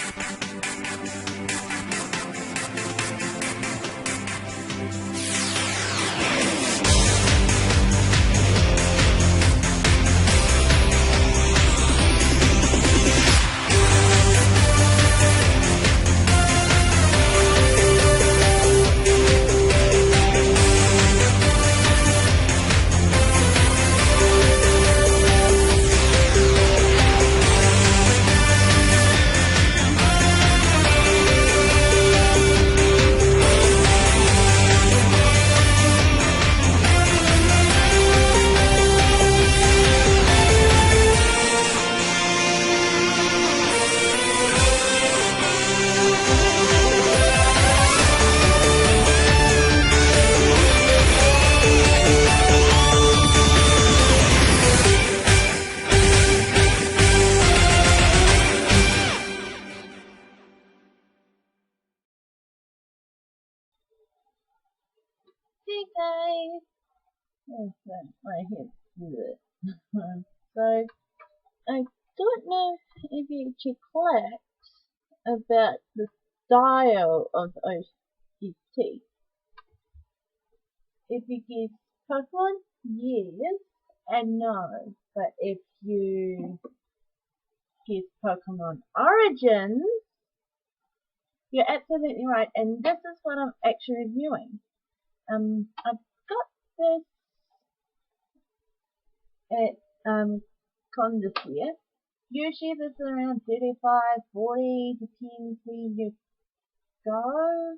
Hey guys! My head's good. So, I don't know if you actually clicked about the style of OST. If you give Pokemon, yes and no. But if you give Pokemon Origins, you're absolutely right. And this is what I'm actually reviewing. I've got this at con this year. Usually this is around 35, 40, depends where you go.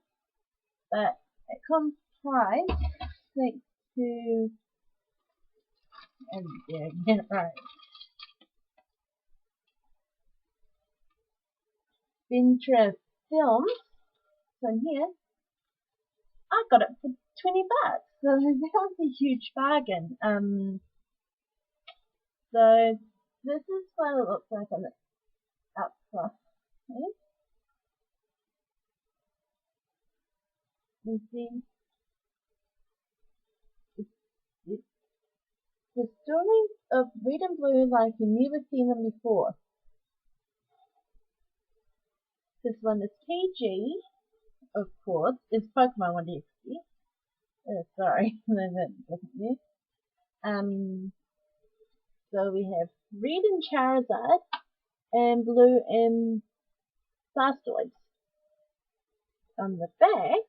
But at con price, thanks to get it right. Ventura Films. So here, I got it for $20. So that was a huge bargain. So this is what it looks like on the outside. Okay. You see, it's the stories of Red and Blue like you've never seen them before. This one is PG, of course, is Pokemon 1DXD. Sorry, that wasn't there. So we have Red and Charizard, and Blue and Blastoise. On the back,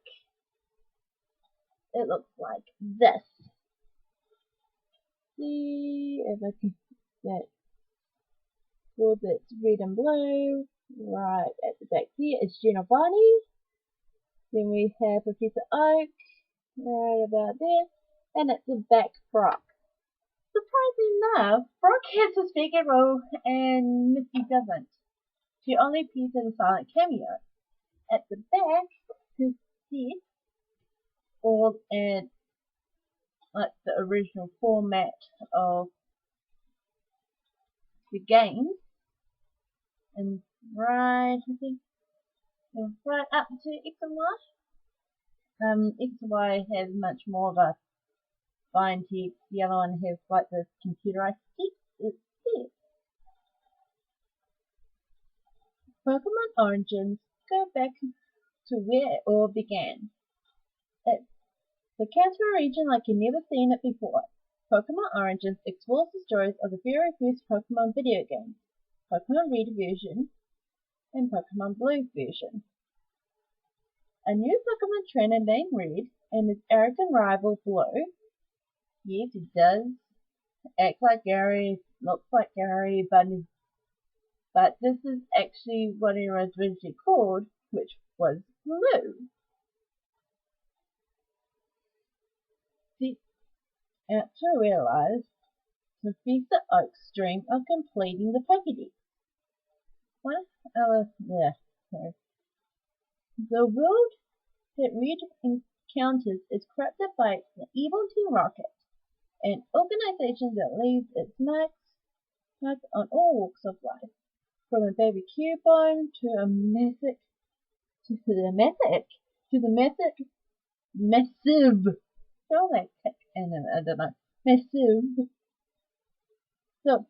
it looks like this. See if I can get for it's Red and Blue. Right at the back here is Giovanni. Then we have Professor Oak, right about there, and it's a back Brock. Surprisingly enough, Brock has a speaking role and Misty doesn't. She only appears in a silent cameo. At the back, his head, all in like the original format of the game, and right, I think, right up to X and Y. X and Y has much more of a fine text. Yellow one has like this computerized text. It's there. Pokemon Origins go back to where it all began. It's the Kanto region like you've never seen it before. Pokemon Origins explores the stories of the very first Pokemon video games, Pokemon Red version and Pokemon Blue version. A new Pokemon trainer named Red and his arrogant rival Blue. Yes, he does act like Gary, looks like Gary, but this is actually what he was originally called, which was Blue. Out to realize Professor Oak's dream of completing the Pokédex. The world that Red encounters is corrupted by the evil Team Rocket, an organization that leaves its mark on all walks of life, from a baby Cubone to the massive. Spell that kick in it, I don't know. Massive. So,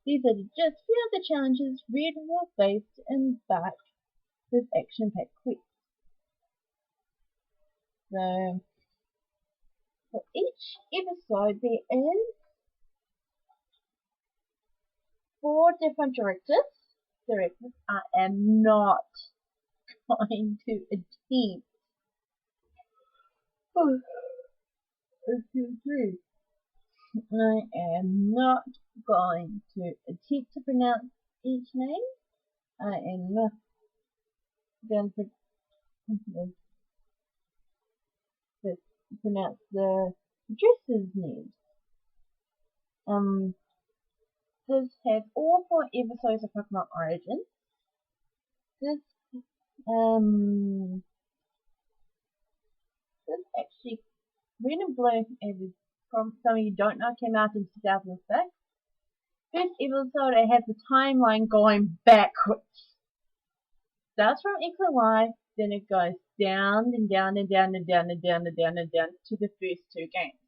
These are just few of the challenges Red will face to embark this action-packed quest. So, for each episode there is 4 different directives I am not going to attempt. Excuse me. I am not going to attempt to pronounce each name. I am not going to pronounce the dresser's name. This has all 4 episodes of Pokemon Origins. This actually Red and Blue, as from some of you don't know, came out in 2006. First episode, it has the timeline going backwards. Starts from X and Y, then it goes down and down and down and down and down and down and down to the first 2 games.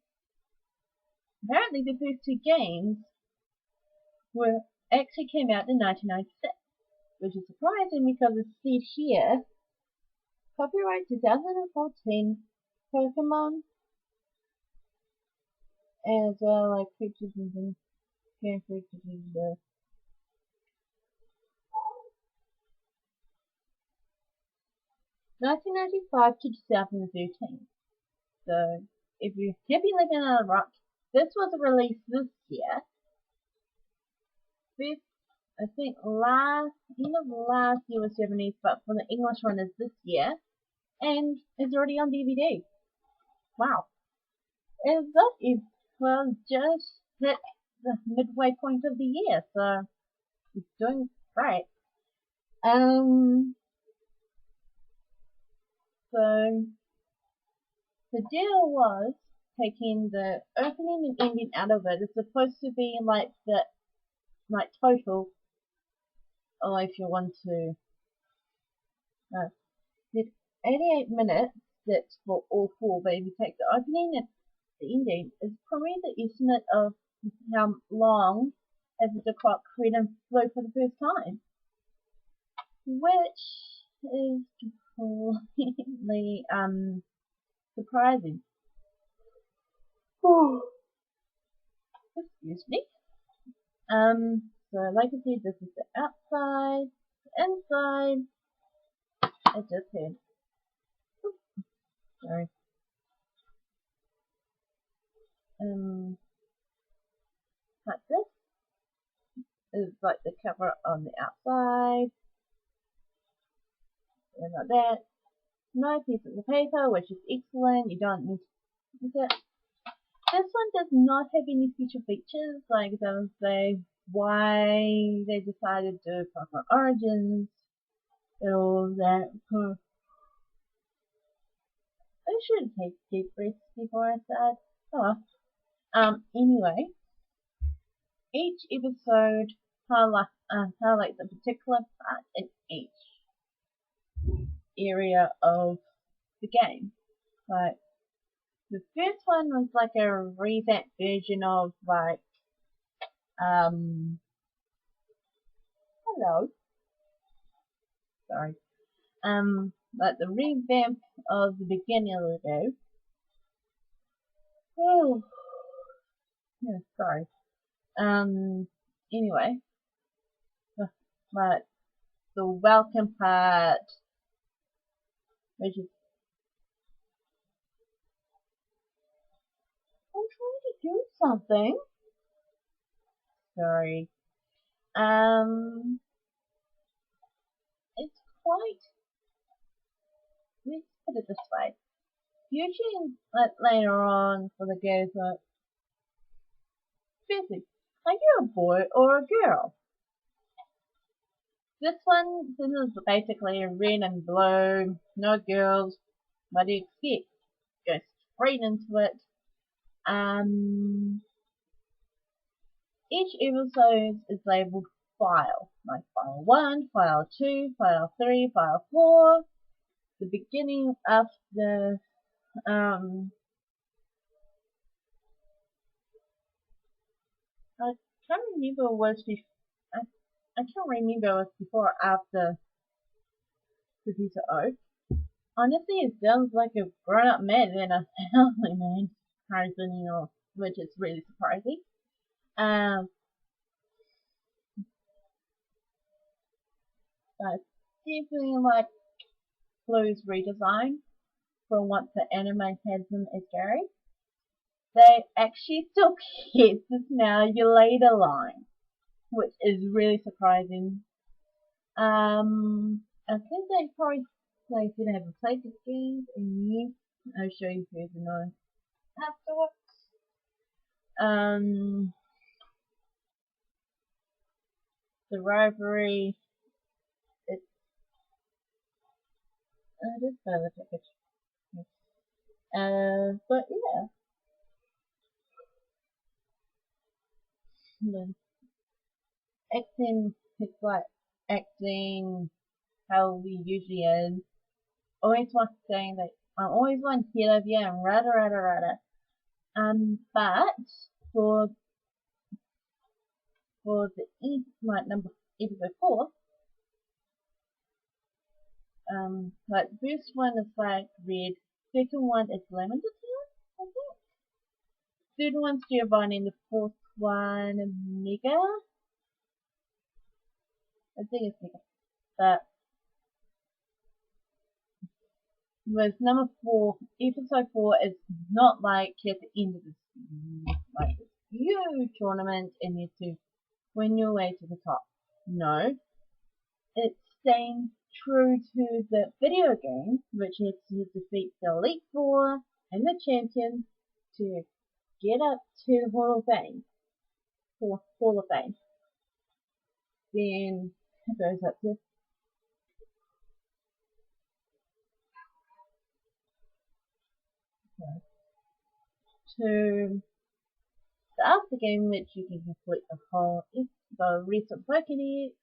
Apparently, the first 2 games actually came out in 1996, which is surprising because it said here, copyright 2014, Pokemon, as well like creatures and game creatures. 1995 to 2013. So, if you're happy living on a rock, this was released this year. First, I think end of last year was Japanese, but for the English one is this year, and it's already on DVD. Wow! And that is just hit the midway point of the year, so it's doing great. So the deal was taking the opening and ending out of it. It's supposed to be like the total. Oh, if you want to, did 88 minutes. That's for all 4. But if you take the opening and the ending, it's probably the estimate of how long as the clock Red and Blue for the first time, which is completely surprising. Excuse me. So like I said, this is the outside. The inside, I just had. Sorry. Like this is like the cover on the outside. And like that. No pieces of paper, which is excellent. You don't need to use it. This one does not have any special features, like it doesn't say why they decided to do Pokemon Origins and all that. I should take deep breaths before I start. Oh, anyway, each episode highlights a particular part in each area of the game. Like, the first one was like a revamped version of like, hello. Sorry. Like the revamp of the beginning of the game. Oh. Yeah, sorry. Anyway. Like, the welcome part, which is, I'm trying to do something. Sorry. It's quite, let's put it this way. Usually, like, later on for the girls, like, firstly, are you a boy or a girl? This is basically Red and Blue, no girls. What do you expect? Go straight into it. Each episode is labeled file, like file 1, file 2, file 3, file 4. The beginning of the I can't remember was before. I can't remember it was before or after Professor Oak. Honestly, it sounds like a grown-up man than a family man, which is really surprising. Um, but definitely like Blue's redesign from what the anime has him as Gary. They actually still kept the Now You Later line, which is really surprising. I think they probably like if you haven't played this game in years. I'll show you who's annoying afterwards. The rivalry. It's this further package. But yeah, the acting. It's like acting how we usually is. Always want saying that I'm always one hit of you and rada. But for the like number episode 4, like the first one is like red, second one is lemon I think. Third one's Giovanni, and the fourth one Mega. I think it's Mega. But with number 4, episode 4 is not like at the end of this like this huge tournament and you have to win your way to the top. No. It's staying true to the video game, which is to defeat the Elite Four and the champion to get up to the Hall of Fame. Hall of Fame. Then it goes up to the after game, which you can complete the recent Pokédex,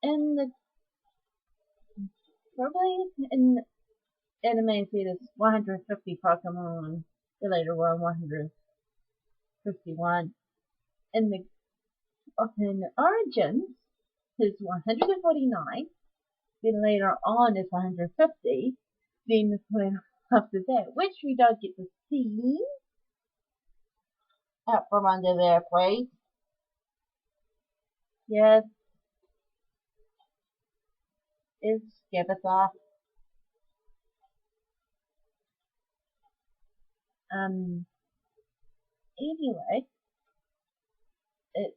and probably in anime there's 150 Pokemon, the later one 151. In Origins is 149, then later on is 150, then after that, which we don't get to see. Out from under there, please. Yes. It's Skibbertha. Anyway, it's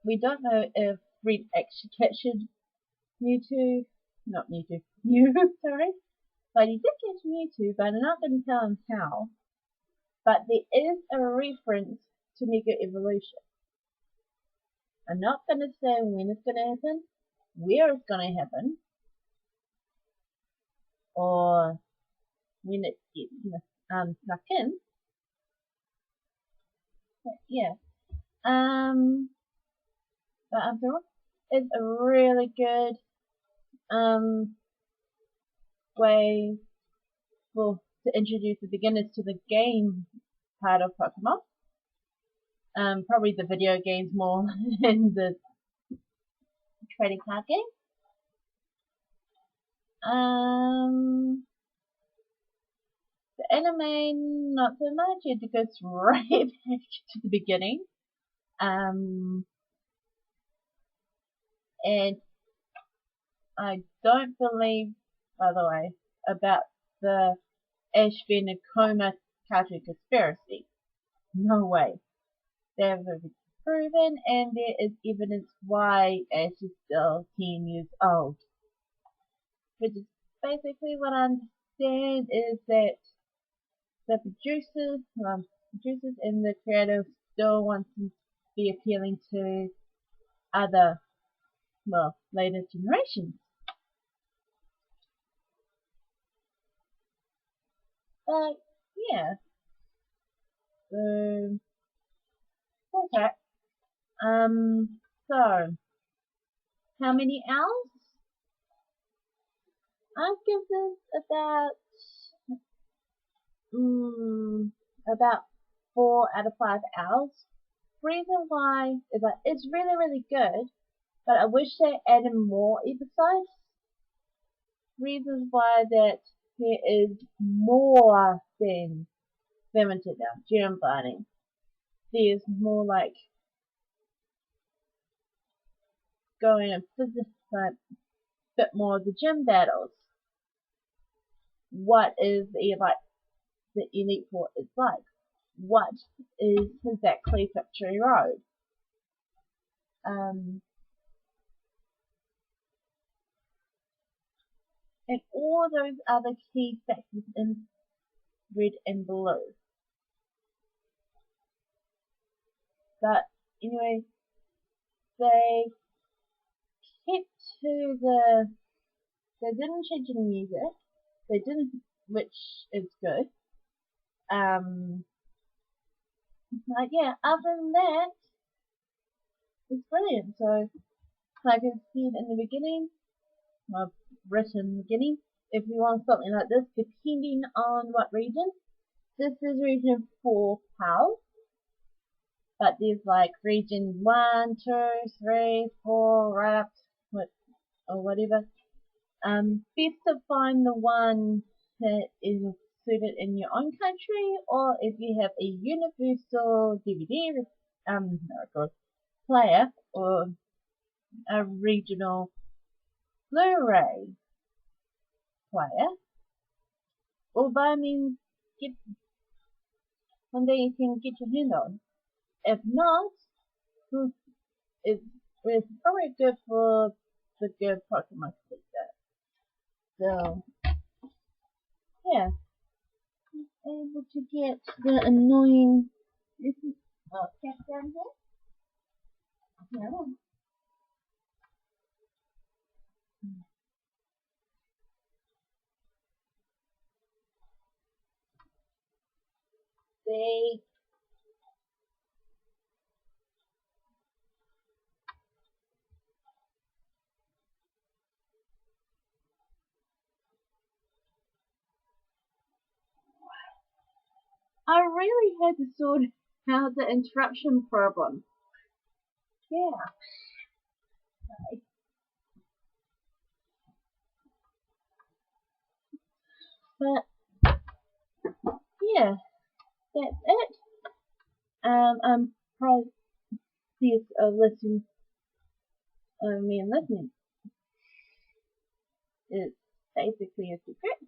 we don't know if Red actually captured Mewtwo, not Mewtwo, Mew, sorry. But he did catch Mewtwo, but I'm not going to tell him how. But there is a reference to Mega Evolution. I'm not going to say when it's going to happen, where it's going to happen, or when it gets snuck in. But yeah. But after all, it's a really good way to introduce the beginners to the game part of Pokemon. Probably the video games more than the trading card game. The anime, not so much. It goes right back to the beginning. And I don't believe, by the way, about the Ash being a coma cartoon conspiracy. No way. They've been proven, and there is evidence why Ash is still 10 years old. Which is basically what I understand is that the producers and the creators still want to be appealing to other, later generations. But yeah, so okay. So how many hours? I give this about 4 out of 5 hours. Reason why is that it's really, really good, but I wish they added more episodes. Reasons why that there is more than limited now, gym fighting. There's more like going and physics, like a bit more of the gym battles. What is the Elite Four is like? What is exactly Victory Road? And all those other key factors in red and blue. But anyway, they kept to they didn't change any music. They didn't, which is good. But yeah, other than that, it's brilliant. So, like I said in the beginning, I've written in the beginning, if you want something like this, depending on what region, this is region 4 PAL. But there's like region 1, 2, 3, 4, right up, or whatever. Best to find the one that is suited in your own country, or if you have a universal DVD player or a regional Blu-ray player, or by means get one day you can get your hand on. If not, it's probably good for the good Pokemon collector. So yeah, able to get the annoying cat down here. Yeah. They I really had to sort out the interruption problem. Yeah. But yeah, that's it. I'm probably listening. Listening is basically a secret.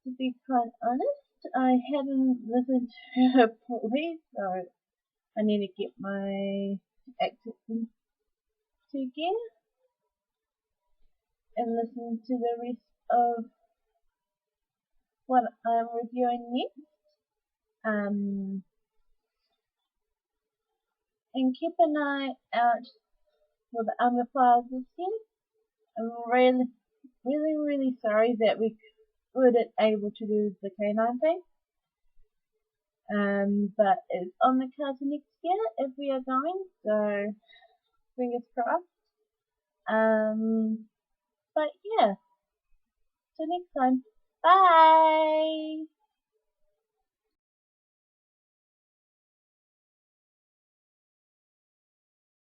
To be quite honest, I haven't listened to it fully, so I need to get my accents together and listen to the rest of what I'm reviewing next. And keep an eye out for the other files this year. I'm really sorry that we weren't able to do the canine thing. But it's on the cards next year if we are going, so fingers crossed. But yeah, till next time. Bye!